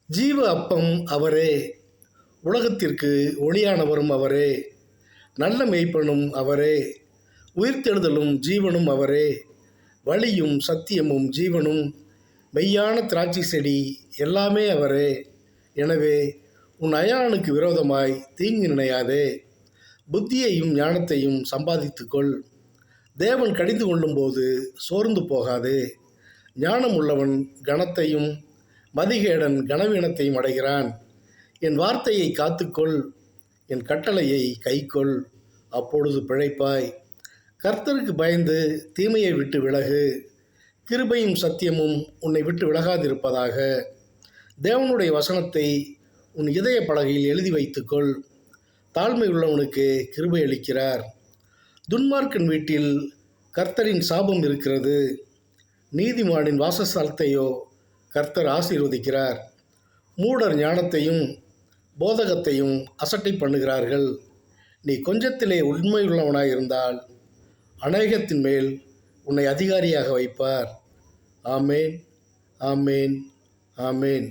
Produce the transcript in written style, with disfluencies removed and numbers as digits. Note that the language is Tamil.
ஜீவ அப்பம் அவரே, உலகத்திற்கு ஒளியானவரும் அவரே, நல்ல மெய்ப்பனும் அவரே, உயிர்த்தெழுதலும் ஜீவனும் அவரே, வழியும் சத்தியமும் ஜீவனும் மெய்யான திராட்சை செடி எல்லாமே அவரே. எனவே உன் அயலானுக்கு விரோதமாய் தீங்கு நினையாதே, புத்தியையும் ஞானத்தையும் சம்பாதித்துக்கொள். தேவன் கடிந்து கொள்ளும்போது சோர்ந்து போகாதே. ஞானம் உள்ளவன் கனத்தையும் மதிகேடன் கனவீனத்தையும் அடைகிறான். என் வார்த்தையை காத்துக்கொள், என் கட்டளையை கைக்கொள், அப்பொழுது பிழைப்பாய். கர்த்தருக்கு பயந்து தீமையை விட்டு விலகு. கிருபையும் சத்தியமும் உன்னை விட்டு விலகாதிருப்பதாக. தேவனுடைய வசனத்தை உன் இதய பலகையில் எழுதி வைத்துக்கொள். தாழ்மை உள்ளவனுக்கு கிருபை அளிக்கிறார். துன்மார்க்கன் வீட்டில் கர்த்தரின் சாபம் இருக்கிறது, நீதிமானின் வாசஸ்தலத்தையோ கர்த்தர் ஆசீர்வதிக்கிறார். மூடர் ஞானத்தையும் போதகத்தையும் அசட்டை பண்ணுகிறார்கள். நீ கொஞ்சத்திலே உண்மையுள்ளவனாயிருந்தால் அநேகத்தின் மேல் உன்னை அதிகாரியாக வைப்பார். ஆமேன், ஆமேன், ஆமேன்.